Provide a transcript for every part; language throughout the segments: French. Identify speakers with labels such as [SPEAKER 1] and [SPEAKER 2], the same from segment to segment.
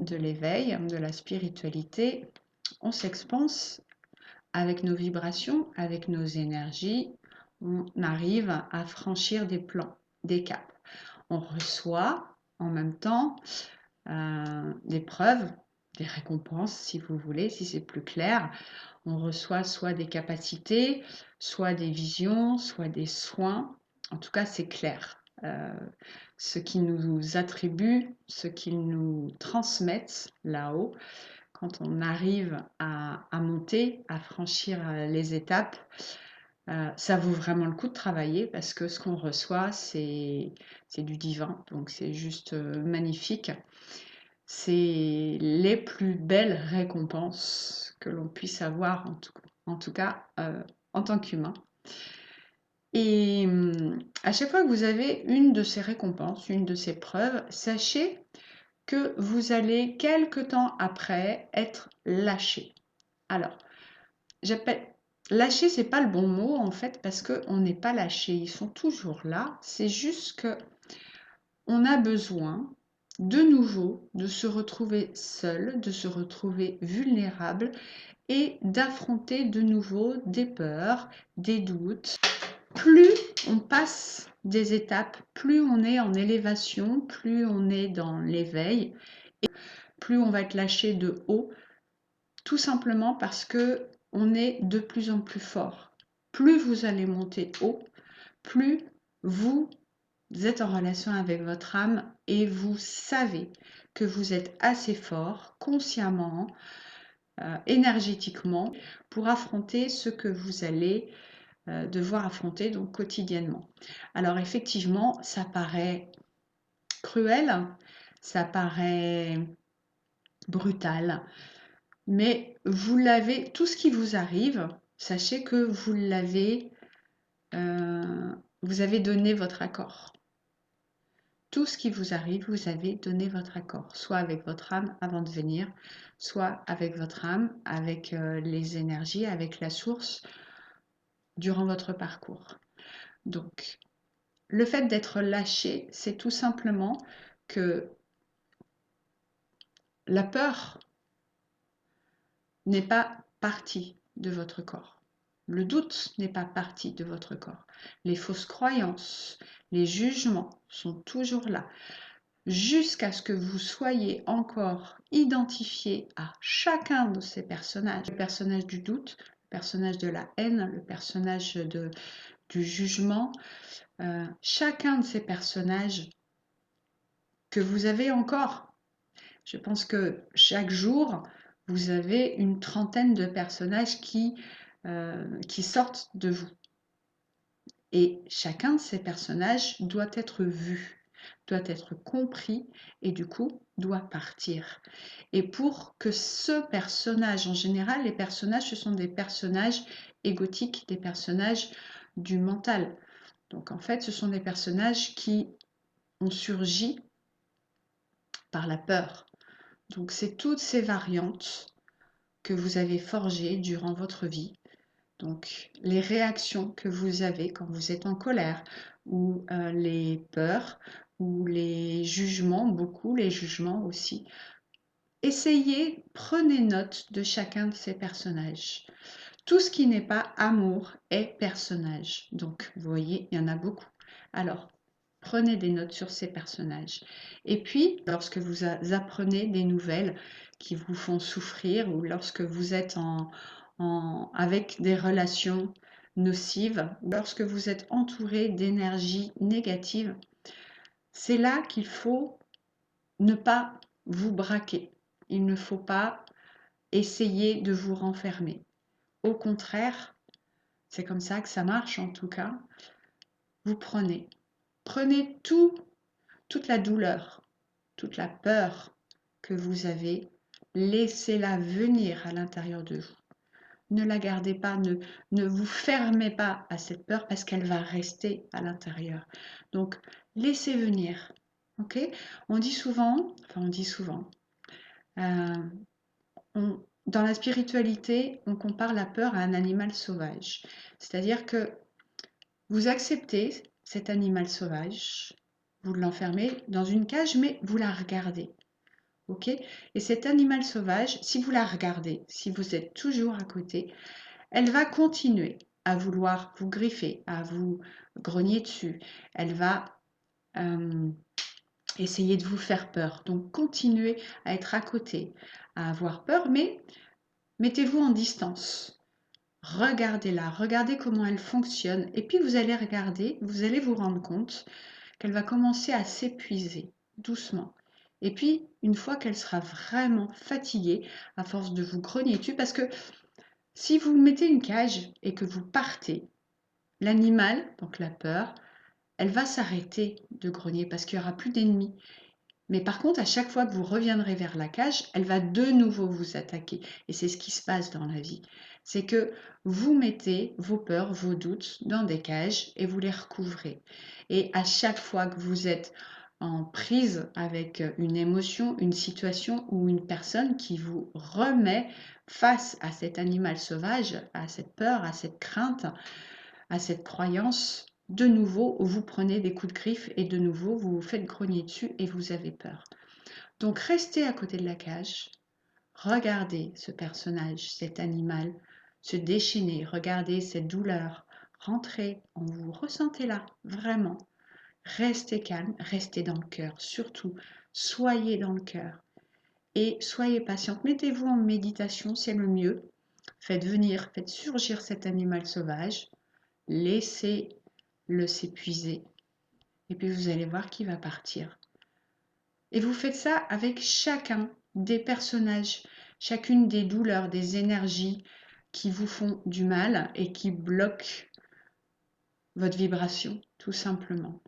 [SPEAKER 1] de l'éveil, de la spiritualité, on s'expanse avec nos vibrations, avec nos énergies, on arrive à franchir des plans, des caps. On reçoit en même temps des preuves, des récompenses si vous voulez, si c'est plus clair. On reçoit soit des capacités, soit des visions, soit des soins. En tout cas, c'est clair. Ce qu'ils nous attribuent, ce qu'ils nous transmettent là-haut, quand on arrive à monter, à franchir les étapes, ça vaut vraiment le coup de travailler parce que ce qu'on reçoit, c'est du divin, donc c'est juste magnifique. C'est les plus belles récompenses que l'on puisse avoir, en tout cas en tant qu'humain. Et à chaque fois que vous avez une de ces récompenses, une de ces preuves, sachez que vous allez quelque temps après être lâché. Alors, j'appelle lâché, c'est pas le bon mot en fait parce qu'on n'est pas lâché, ils sont toujours là. C'est juste que on a besoin de nouveau de se retrouver seul, de se retrouver vulnérable et d'affronter de nouveau des peurs, des doutes. Plus on passe des étapes, plus on est en élévation, plus on est dans l'éveil, et plus on va être lâché de haut, tout simplement parce que on est de plus en plus fort. Plus vous allez monter haut, plus vous êtes en relation avec votre âme et vous savez que vous êtes assez fort, consciemment, énergétiquement, pour affronter ce que vous allez devoir affronter donc quotidiennement. Alors effectivement, ça paraît cruel, ça paraît brutal, mais vous l'avez, tout ce qui vous arrive, sachez que vous avez donné votre accord. Tout ce qui vous arrive, vous avez donné votre accord, soit avec votre âme avant de venir, soit avec votre âme, avec les énergies, avec la source durant votre parcours. Donc, le fait d'être lâché, c'est tout simplement que la peur n'est pas partie de votre corps. Le doute n'est pas partie de votre corps. Les fausses croyances, les jugements sont toujours là. Jusqu'à ce que vous soyez encore identifié à chacun de ces personnages, le personnage du doute, le personnage de la haine, le personnage du jugement, chacun de ces personnages que vous avez encore. Je pense que chaque jour, vous avez une trentaine de personnages qui sortent de vous. Et chacun de ces personnages doit être vu, doit être compris et du coup doit partir. Et pour que ce personnage, en général, les personnages, ce sont des personnages égotiques, des personnages du mental. Donc en fait, ce sont des personnages qui ont surgi par la peur. Donc c'est toutes ces variantes que vous avez forgées durant votre vie. Donc les réactions que vous avez quand vous êtes en colère, ou les peurs, ou les jugements, beaucoup les jugements aussi. Essayez, prenez note de chacun de ces personnages. Tout ce qui n'est pas amour est personnage. Donc vous voyez, il y en a beaucoup. Alors, prenez des notes sur ces personnages. Et puis, lorsque vous apprenez des nouvelles qui vous font souffrir ou lorsque vous êtes avec des relations nocives, ou lorsque vous êtes entouré d'énergie négative, c'est là qu'il faut ne pas vous braquer. Il ne faut pas essayer de vous renfermer. Au contraire, c'est comme ça que ça marche en tout cas. Vous prenez toute la douleur, toute la peur que vous avez, laissez-la venir à l'intérieur de vous. Ne la gardez pas, ne vous fermez pas à cette peur parce qu'elle va rester à l'intérieur. Donc, laissez venir. Ok? On dit souvent, dans la spiritualité, on compare la peur à un animal sauvage. C'est-à-dire que vous acceptez cet animal sauvage, vous l'enfermez dans une cage, mais vous la regardez. ok? Et cet animal sauvage, si vous la regardez, si vous êtes toujours à côté, elle va continuer à vouloir vous griffer, à vous grogner dessus. Elle va essayer de vous faire peur. Donc continuez à être à côté, à avoir peur, mais mettez-vous en distance. Regardez-la, regardez comment elle fonctionne, et puis vous allez regarder, vous allez vous rendre compte qu'elle va commencer à s'épuiser doucement. Et puis, une fois qu'elle sera vraiment fatiguée, à force de vous grogner dessus, parce que si vous mettez une cage et que vous partez, l'animal, donc la peur, elle va s'arrêter de grogner parce qu'il n'y aura plus d'ennemis. Mais par contre, à chaque fois que vous reviendrez vers la cage, elle va de nouveau vous attaquer. Et c'est ce qui se passe dans la vie. C'est que vous mettez vos peurs, vos doutes dans des cages et vous les recouvrez. Et à chaque fois que vous êtes en prise avec une émotion, une situation ou une personne qui vous remet face à cet animal sauvage, à cette peur, à cette crainte, à cette croyance, de nouveau, vous prenez des coups de griffe et de nouveau, vous vous faites grogner dessus et vous avez peur. Donc, restez à côté de la cage, regardez ce personnage, cet animal se déchaîner, regardez cette douleur, rentrez en vous, ressentez-la vraiment. Restez calme, restez dans le cœur, surtout, soyez dans le cœur et soyez patiente. Mettez-vous en méditation, c'est le mieux. Faites venir, faites surgir cet animal sauvage, laissez-le s'épuiser et puis vous allez voir qu'il va partir. Et vous faites ça avec chacun des personnages, chacune des douleurs, des énergies qui vous font du mal et qui bloquent votre vibration, tout simplement.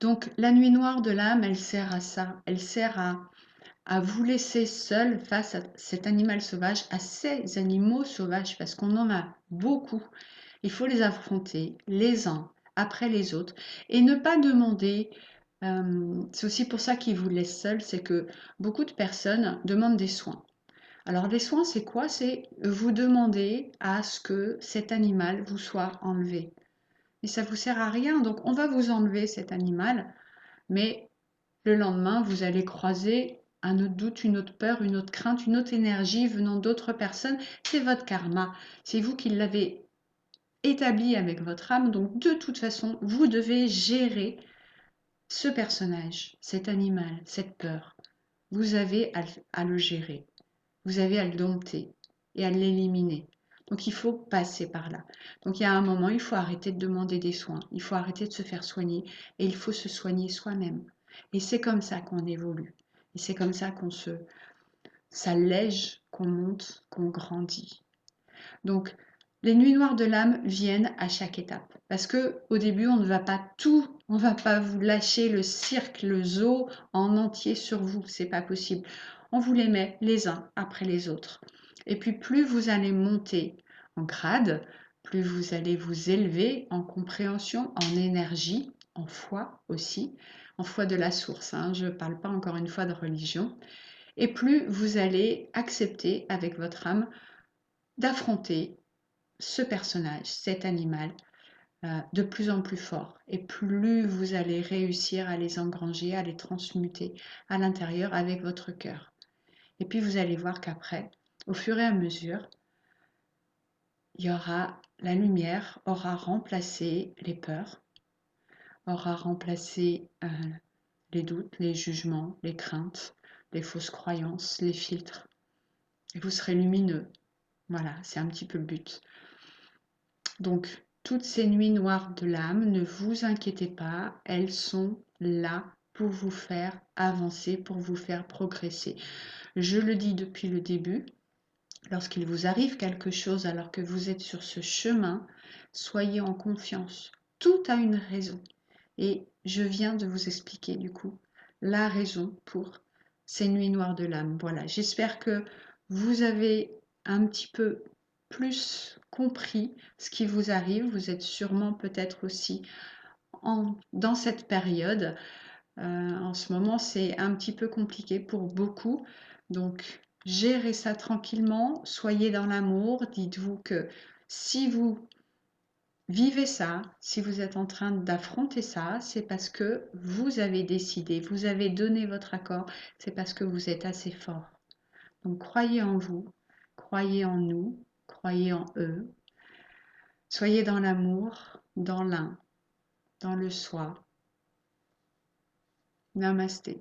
[SPEAKER 1] Donc la nuit noire de l'âme, elle sert à ça, elle sert à vous laisser seul face à cet animal sauvage, à ces animaux sauvages, parce qu'on en a beaucoup. Il faut les affronter les uns après les autres et ne pas demander. C'est aussi pour ça qu'ils vous laissent seul, c'est que beaucoup de personnes demandent des soins. Alors les soins, c'est quoi? C'est vous demander à ce que cet animal vous soit enlevé. Mais ça vous sert à rien, donc on va vous enlever cet animal, mais le lendemain, vous allez croiser un autre doute, une autre peur, une autre crainte, une autre énergie venant d'autres personnes. C'est votre karma. C'est vous qui l'avez établi avec votre âme. Donc, de toute façon, vous devez gérer ce personnage, cet animal, cette peur. Vous avez à le gérer. Vous avez à le dompter et à l'éliminer. Donc, il faut passer par là. Donc, il y a un moment, il faut arrêter de demander des soins. Il faut arrêter de se faire soigner et il faut se soigner soi-même. Et c'est comme ça qu'on évolue. Et c'est comme ça qu'on s'allège, qu'on monte, qu'on grandit. Donc, les nuits noires de l'âme viennent à chaque étape. Parce que au début, on ne va pas tout, on ne va pas vous lâcher le cirque, le zoo en entier sur vous. C'est pas possible. On vous les met les uns après les autres. Et puis, plus vous allez monter en grade, plus vous allez vous élever en compréhension, en énergie, en foi aussi, en foi de la source. Je ne parle pas encore une fois de religion. Et plus vous allez accepter avec votre âme d'affronter ce personnage, cet animal, de plus en plus fort. Et plus vous allez réussir à les engranger, à les transmuter à l'intérieur avec votre cœur. Et puis vous allez voir qu'après, au fur et à mesure, la lumière aura remplacé les peurs, aura remplacé les doutes, les jugements, les craintes, les fausses croyances, les filtres. Et vous serez lumineux. Voilà, c'est un petit peu le but. Donc, toutes ces nuits noires de l'âme, ne vous inquiétez pas, elles sont là pour vous faire avancer, pour vous faire progresser. Je le dis depuis le début, lorsqu'il vous arrive quelque chose alors que vous êtes sur ce chemin, soyez en confiance. Tout a une raison. Et je viens de vous expliquer du coup la raison pour ces nuits noires de l'âme. Voilà, j'espère que vous avez un petit peu plus compris ce qui vous arrive. Vous êtes sûrement peut-être aussi dans cette période. En ce moment, c'est un petit peu compliqué pour beaucoup. Donc, gérez ça tranquillement. Soyez dans l'amour. Dites-vous que si vous Vivez ça. Si vous êtes en train d'affronter ça, c'est parce que vous avez décidé, vous avez donné votre accord, c'est parce que vous êtes assez fort. Donc croyez en vous, croyez en nous, croyez en eux. Soyez dans l'amour, dans l'un, dans le soi. Namasté.